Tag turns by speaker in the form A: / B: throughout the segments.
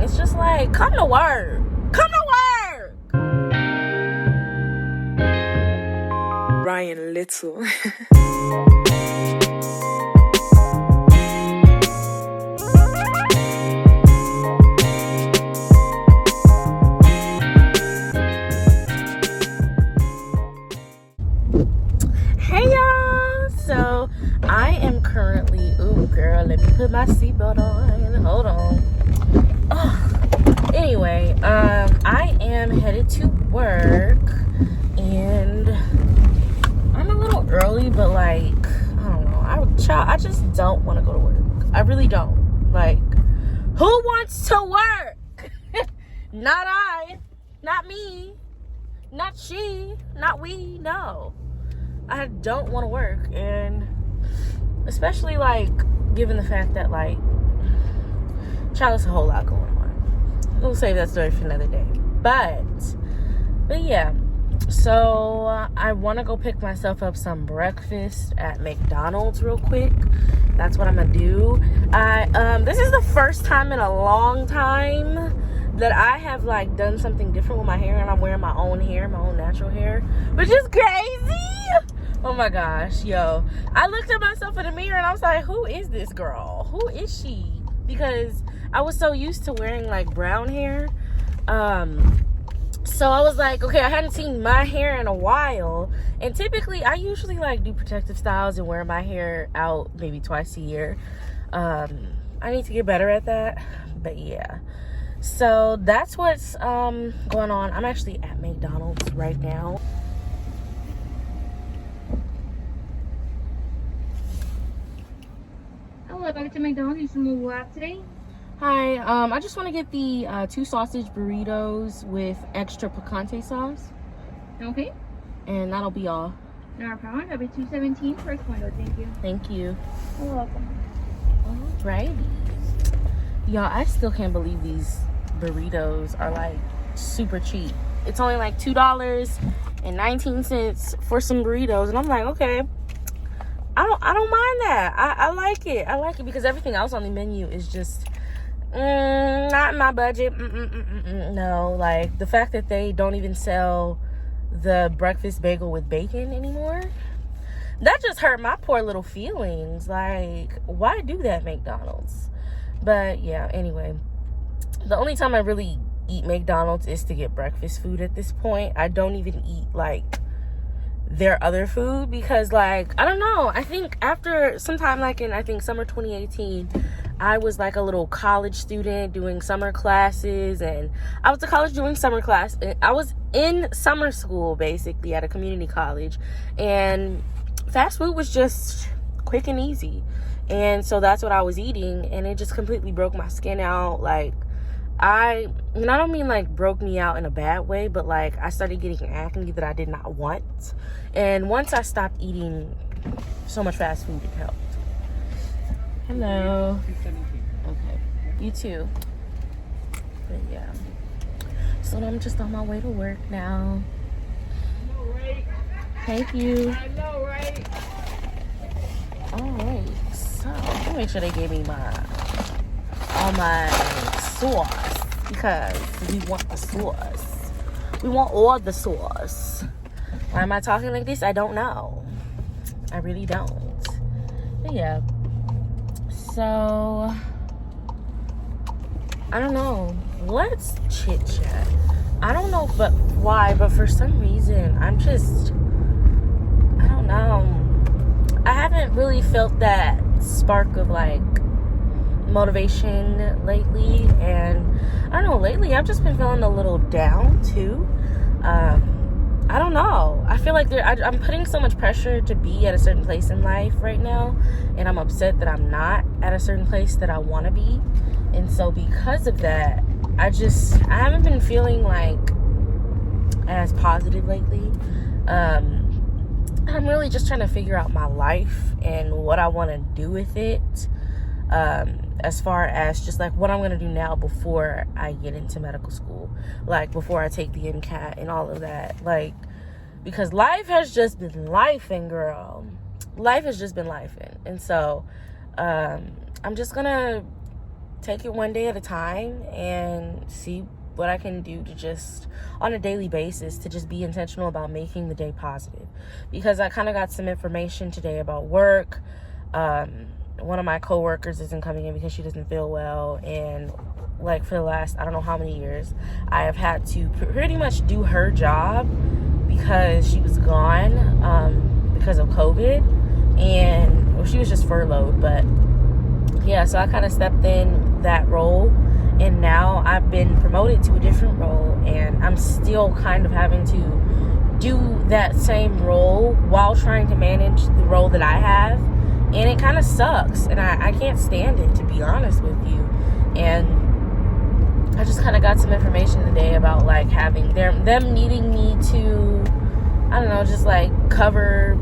A: It's just like, come to work. Come to work. Ryan Little. Hey y'all, so I am currently, ooh girl, let me put my seatbelt on, hold on. Anyway, I am headed to work, and I'm a little early, but like, I don't know, I just don't want to go to work. I really don't. Like, who wants to work? Not I, not me, not she, not we, no. I don't want to work, and especially like given the fact that like child, there's a whole lot going on. We'll save that story for another day. But yeah, so I want to go pick myself up some breakfast at McDonald's real quick. That's what I'm gonna do. This is the first time in a long time that I have like done something different with my hair, and I'm wearing my own hair, my own natural hair, which is crazy. Oh my gosh, yo. I looked at myself in the mirror and I was like, who is this girl? Who is she? Because I was so used to wearing like brown hair. So I was like, okay, I hadn't seen my hair in a while. And typically I usually like do protective styles and wear my hair out maybe twice a year. I need to get better at that. But yeah. So that's what's going on. I'm actually at McDonald's right now.
B: Welcome to McDonald's. Some more out today.
A: Hi, I just want to get the 2 sausage burritos with extra picante sauce.
B: Okay.
A: And that'll be all.
B: No problem. That'll be $2.17 first window. Thank you.
A: Thank you.
B: You're welcome.
A: Alrighty. Y'all, I still can't believe these burritos are like super cheap. It's only like $2.19 for some burritos, and I'm like, okay. I don't mind that. I like it. I like it because everything else on the menu is just not in my budget. No, like the fact that they don't even sell the breakfast bagel with bacon anymore, that just hurt my poor little feelings. Like, why do that, McDonald's? But yeah, anyway, the only time I really eat McDonald's is to get breakfast food at this point. I don't even eat like their other food because like, I don't know, I think after sometime like in I think summer 2018, I was like a little college student doing summer classes, and I was to college doing summer class. I was in summer school basically at a community college, and fast food was just quick and easy, and so that's what I was eating, and it just completely broke my skin out. Like, I don't mean like broke me out in a bad way, but like I started getting acne that I did not want. And once I stopped eating so much fast food, it helped. Hello. Okay. You too. But yeah. So I'm just on my way to work now.
B: I know, right?
A: Thank you.
B: I know, right?
A: Alright. So let me make sure they gave me all my sauce, because we want the sauce. We want all the sauce. Why am I talking like this? I don't know. I really don't. But yeah. So I don't know. Let's chit chat. I don't know why, but for some reason I don't know. I haven't really felt that spark of like motivation lately, and I don't know, lately I've just been feeling a little down too. I don't know, I feel like I'm putting so much pressure to be at a certain place in life right now, and I'm upset that I'm not at a certain place that I want to be. And so because of that, I haven't been feeling like as positive lately. I'm really just trying to figure out my life and what I want to do with it. As far as just like what I'm going to do now before I get into medical school, like before I take the MCAT and all of that, like, because life has just been lifing, girl. Life has just been lifing. And so, I'm just going to take it one day at a time and see what I can do to just, on a daily basis, to just be intentional about making the day positive. Because I kind of got some information today about work. One of my coworkers isn't coming in because she doesn't feel well, and like for the last I don't know how many years, I have had to pretty much do her job because she was gone because of COVID, and well, she was just furloughed. But yeah, so I kind of stepped in that role, and now I've been promoted to a different role, and I'm still kind of having to do that same role while trying to manage the role that I have. And it kind of sucks, and I can't stand it, to be honest with you. And I just kind of got some information today about like having them needing me to, I don't know, just like cover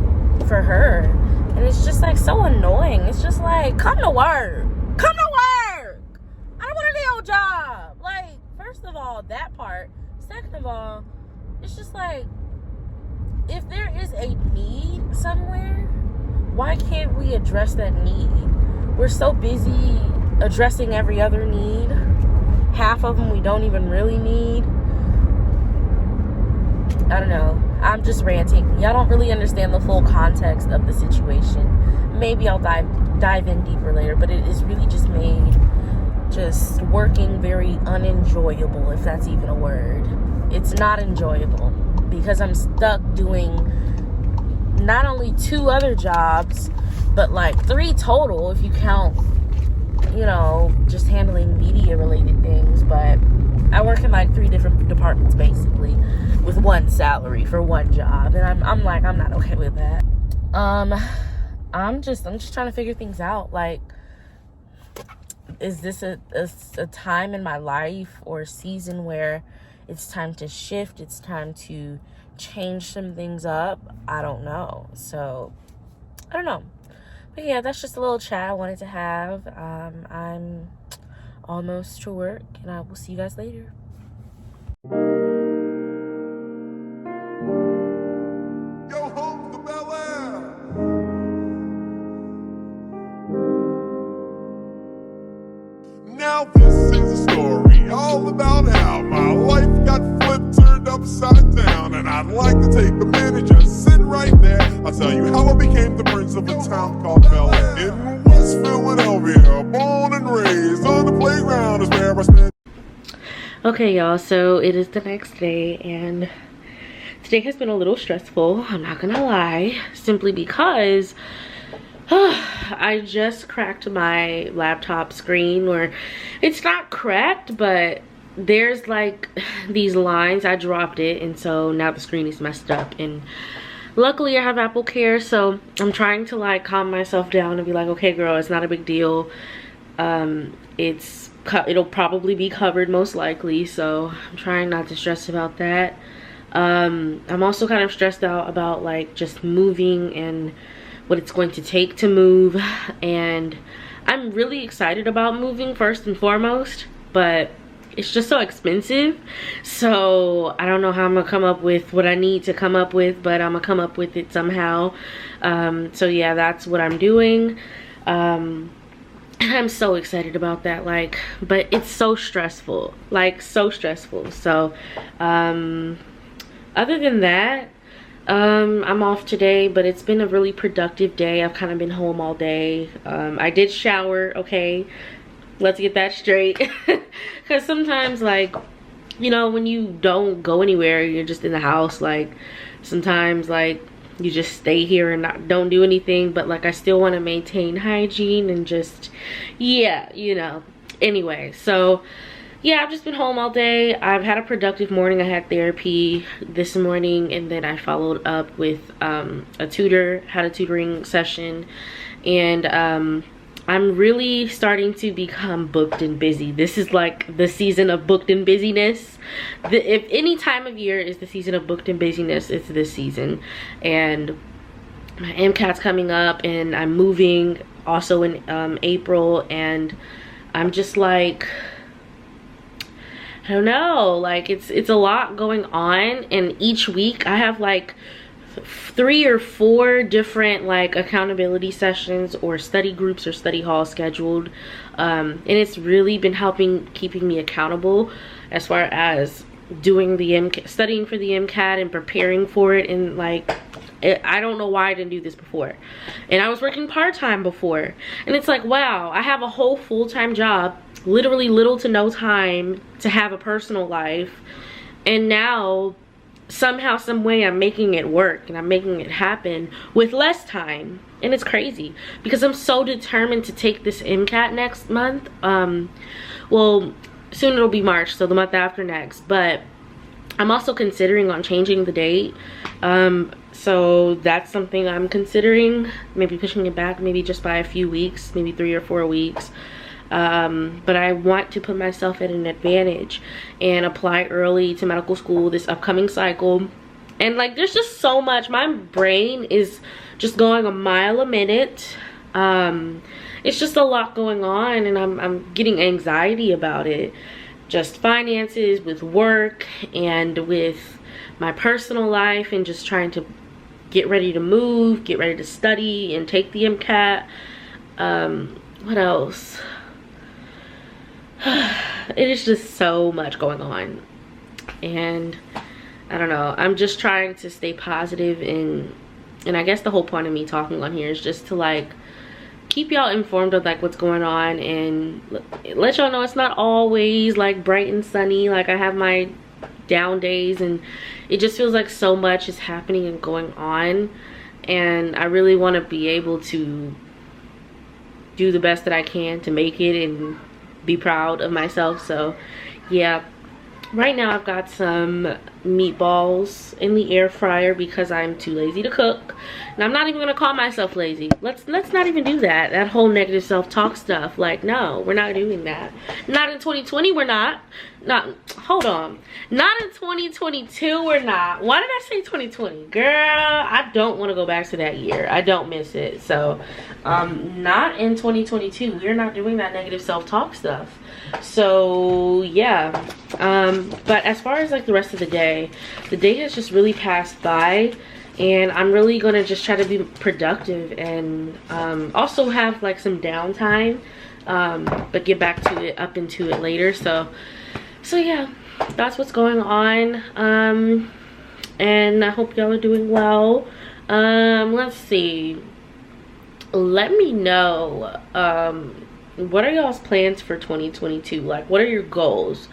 A: for her. And it's just like so annoying. It's just like, come to work. Come to work. I don't want to do your job. Like, first of all, that part. Second of all, it's just like, if there is a need somewhere, why can't we address that need? We're so busy addressing every other need. Half of them we don't even really need. I don't know. I'm just ranting. Y'all don't really understand the full context of the situation. Maybe I'll dive in deeper later, but it is really just made just working very unenjoyable, if that's even a word. It's not enjoyable because I'm stuck doing not only 2 other jobs, but like 3 total if you count, you know, just handling media related things. But I work in like 3 different departments basically with 1 salary for 1 job, and I'm like, I'm not okay with that. I'm just trying to figure things out. Like, is this a time in my life or a season where it's time to shift? It's time to change some things up? I don't know. So I don't know, but yeah, that's just a little chat I wanted to have. I'm almost to work, and I will see you guys later.
C: Yo, home to Bel Air. Now this is a story all about how my life got flipped, turned upside down, and I'd like to take a minute, just sit right there. I'll tell you how I became the prince of a town called Bel Air in West Philadelphia. Born and raised on the playground is where I spent.
A: Okay, y'all, so it is the next day, and today has been a little stressful, I'm not gonna lie, simply because I just cracked my laptop screen, or it's not cracked, but there's like these lines. I dropped it, and so now the screen is messed up, and luckily I have Apple Care, so I'm trying to like calm myself down and be like, okay girl, it's not a big deal. It'll probably be covered most likely, so I'm trying not to stress about that. I'm also kind of stressed out about like just moving and what it's going to take to move, and I'm really excited about moving first and foremost, but it's just so expensive. So I don't know how I'm gonna come up with what I need to come up with, but I'm gonna come up with it somehow. So yeah, that's what I'm doing. I'm so excited about that, like, but it's so stressful, like so stressful. So other than that, I'm off today, but it's been a really productive day. I've kind of been home all day. I did shower, okay, let's get that straight. Because sometimes, like, you know, when you don't go anywhere, you're just in the house, like sometimes like you just stay here and don't do anything, but like I still want to maintain hygiene and just, yeah, you know. Anyway, so yeah, I've just been home all day. I've had a productive morning. I had therapy this morning, and then I followed up with a tutor, had a tutoring session, and I'm really starting to become booked and busy. This is like the season of booked and busyness. If any time of year is the season of booked and busyness, it's this season. And my MCAT's coming up, and I'm moving also in April, and I'm just like, I don't know, like it's a lot going on, and each week I have like 3 or 4 different like accountability sessions or study groups or study halls scheduled, and it's really been keeping me accountable as far as doing the MCAT, studying for the MCAT and preparing for it. And like, I don't know why I didn't do this before, and I was working part-time before, and it's like, wow, I have a whole full-time job, literally little to no time to have a personal life, and now somehow, some way, I'm making it work and I'm making it happen with less time. And it's crazy because I'm so determined to take this MCAT next month. Well, soon it'll be March, so the month after next, but I'm also considering on changing the date. So that's something I'm considering, maybe pushing it back, maybe just by a few weeks, maybe 3 or 4 weeks. But I want to put myself at an advantage and apply early to medical school this upcoming cycle. And like, there's just so much. My brain is just going a mile a minute. It's just a lot going on, and I'm getting anxiety about it. Just finances, with work, and with my personal life, and just trying to get ready to move, get ready to study and take the MCAT. What else? It is just so much going on, and I don't know, I'm just trying to stay positive, and I guess the whole point of me talking on here is just to like keep y'all informed of like what's going on, and let y'all know it's not always like bright and sunny. Like, I have my down days, and it just feels like so much is happening and going on, and I really want to be able to do the best that I can to make it and be proud of myself. So yeah, right now I've got some meatballs in the air fryer because I'm too lazy to cook, and I'm not even gonna call myself lazy. Let's not even do that whole negative self-talk stuff. Like, no, we're not doing that. Not in 2020, we're not. Hold on, not in 2022, we're not. Why did I say 2020? Girl, I don't want to go back to that year. I don't miss it. So not in 2022. We're not doing that negative self-talk stuff. So yeah, but as far as like the rest of the day has just really passed by, and I'm really gonna just try to be productive, and also have like some downtime, but get back to it, up into it later. So yeah, that's what's going on, and I hope y'all are doing well. Let's see, let me know what are y'all's plans for 2022? Like, what are your goals?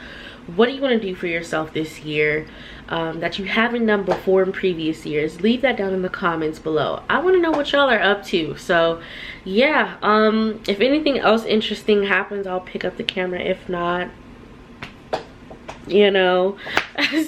A: What do you want to do for yourself this year that you haven't done before in previous years? Leave that down in the comments below. I want to know what y'all are up to. So yeah, if anything else interesting happens, I'll pick up the camera. If not, you know.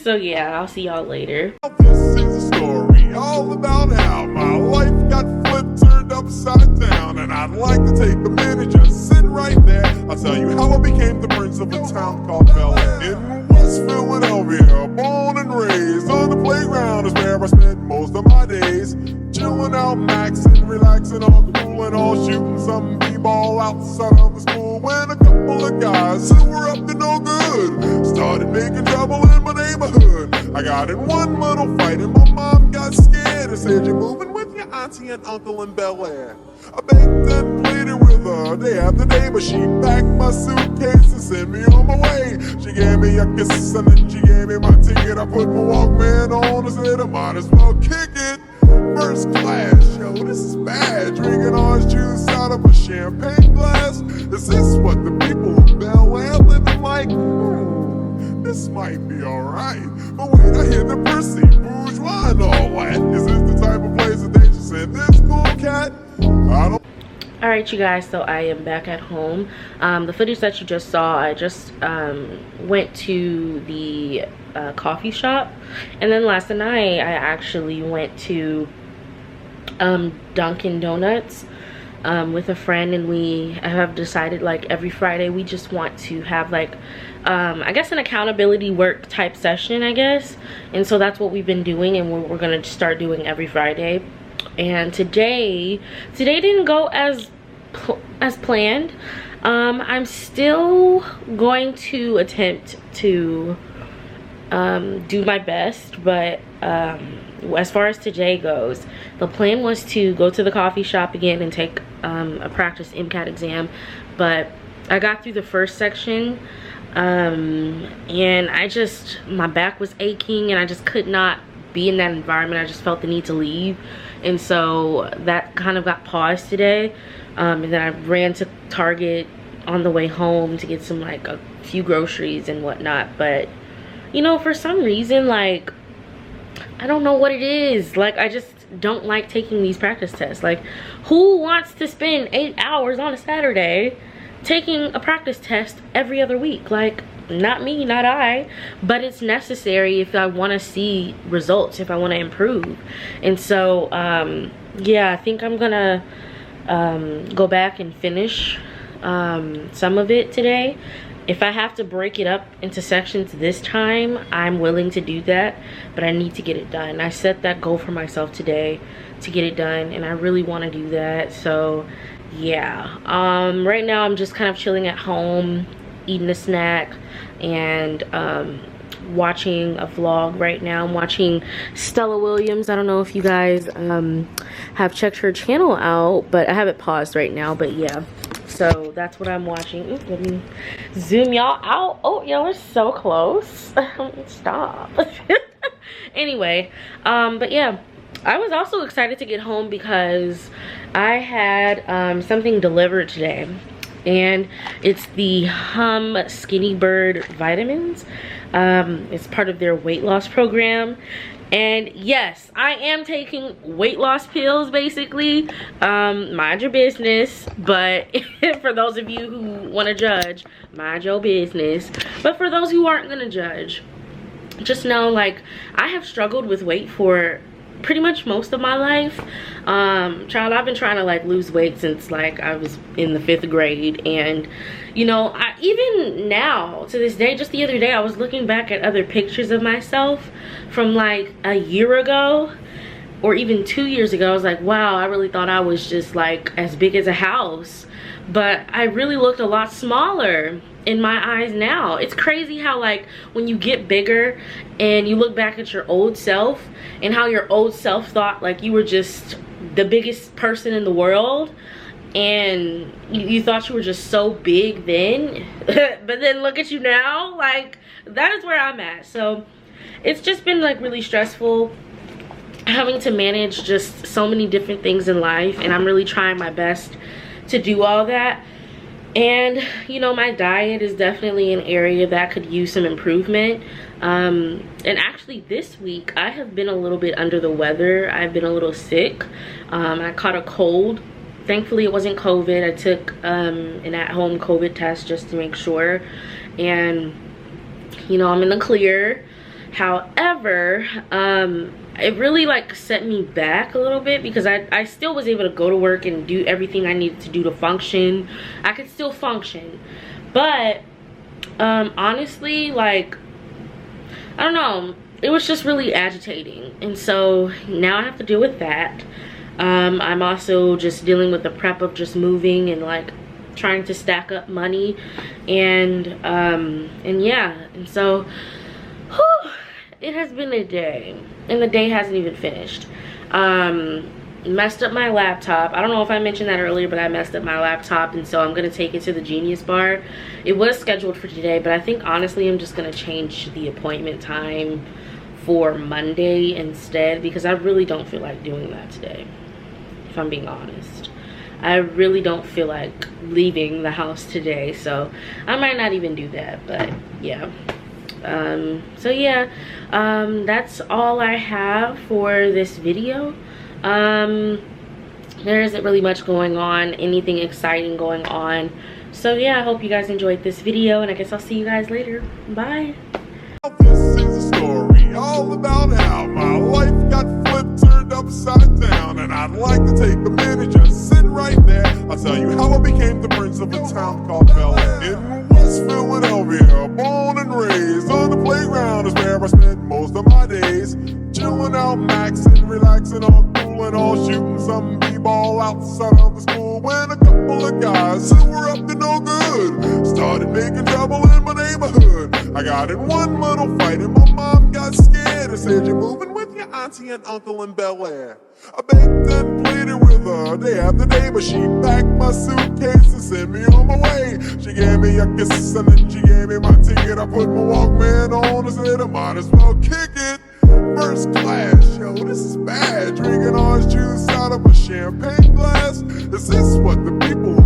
A: So yeah, I'll see y'all later.
C: This is a story all about how my life got flipped, turned upside down, and I'd like to take a minute, just sit right there. I'll tell you how I became the prince of a town called Bel Air in West Philadelphia. Born and raised on the playground is where I spent most of my days, chilling out, maxing, relaxing, all cool and all, shooting some b-ball outside of the school, when a couple of guys who were up to no good started making trouble in my neighborhood. I got in one little fight and my mom got scared and said, "You're moving with your auntie and uncle in Bel Air." I begged and pleaded with her day after day, but she packed my suitcase and sent me on my way. She gave me a kiss and then she gave me my ticket. I put my Walkman on and said I might as well kick it. First class, yo, this is bad. Drinking orange juice out of a champagne glass. Is this what the people of Bel Air living like? This might be alright, but wait, I hear the prissy, bourgeois and all that. Is this the type of place that they should send this cool cat? I don't.
A: Alright, you guys, so I am back at home. The footage that you just saw, I just went to the coffee shop, and then last night I actually went to Dunkin' Donuts with a friend, and we have decided like every Friday we just want to have like I guess an accountability work type session, I guess. And so that's what we've been doing, and we're gonna start doing every Friday. And today didn't go as planned. I'm still going to attempt to do my best. But as far as today goes, the plan was to go to the coffee shop again and take a practice MCAT exam, but I got through the first section and my back was aching and I just could not be in that environment. I just felt the need to leave, and so that kind of got paused today. And then I ran to Target on the way home to get some, like, a few groceries and whatnot. But you know, for some reason, like, I don't know what it is, like, I just don't like taking these practice tests. Like, who wants to spend 8 hours on a Saturday taking a practice test every other week? Like, not me, not I. But it's necessary if I want to see results, if I want to improve. And so yeah, I think I'm gonna go back and finish some of it today. If I have to break it up into sections this time, I'm willing to do that, but I need to get it done. I set that goal for myself today to get it done, and I really want to do that. So yeah, right now I'm just kind of chilling at home, eating a snack, and watching a vlog right now. I'm watching Stella Williams. I don't know if you guys have checked her channel out, but I have it paused right now. But yeah, so that's what I'm watching. Ooh, let me zoom y'all out. Oh, y'all are so close. Stop. Anyway, but yeah, I was also excited to get home because I had something delivered today, and it's the Hum Skinny Bird vitamins. It's part of their weight loss program. And yes, I am taking weight loss pills, basically. Mind your business. But for those of you who want to judge, mind your business. But for those who aren't going to judge, just know, like, I have struggled with weight for pretty much most of my life. Child, I've been trying to, like, lose weight since, like, I was in the 5th grade. And you know, even now to this day, just the other day I was looking back at other pictures of myself from like a year ago or even 2 years ago. I was like, wow, I really thought I was just like as big as a house, but I really looked a lot smaller in my eyes now. It's crazy how, like, when you get bigger and you look back at your old self and how your old self thought like you were just the biggest person in the world, and you thought you were just so big then. But then look at you now. Like, that is where I'm at. So it's just been like really stressful having to manage just so many different things in life, and I'm really trying my best to do all that. And you know, my diet is definitely an area that could use some improvement. And actually this week I have been a little bit under the weather. I've been a little sick. I caught a cold. Thankfully it wasn't COVID. I took an at-home COVID test just to make sure, and you know, I'm in the clear. However, it really like set me back a little bit because I still was able to go to work and do everything I needed to do to function. I could still function, but honestly, like, I don't know, it was just really agitating, and so now I have to deal with that. I'm also just dealing with the prep of just moving and like trying to stack up money, and yeah, and so whew, it has been a day, and the day hasn't even finished. Messed up my laptop. I don't know if I mentioned that earlier, but I messed up my laptop, and so I'm gonna take it to the Genius Bar. It was scheduled for today, but I think honestly I'm just gonna change the appointment time for Monday instead, because I really don't feel like doing that today, if I'm being honest. I really don't feel like leaving the house today, so I might not even do that. But yeah, so yeah, that's all I have for this video. There isn't really much going on, anything exciting going on. So yeah, I hope you guys enjoyed this video, and I guess I'll see you guys later. Bye.
C: This is a story all about how my life got flipped, turned upside down, and I'd like to take a minute, just sit right there. I'll tell you how I became the prince of a town called Bel-Air in West Philadelphia. Born and raised on the playground is where I spent most of my days, chilling out, maxing, relaxing, all cool and all, shooting some b-ball outside of the school when a couple of guys who were up to no good started making trouble in my neighborhood. I got in one little fight in my mind. got scared and said you're moving with your auntie and uncle in Bel Air. I begged and pleaded with her day after day, but she packed my suitcase and sent me on my way. She gave me a kiss and then she gave me my ticket. I put my Walkman on and said I might as well kick it. First class, yo, this is bad. Drinking orange juice out of a champagne glass. Is this what the people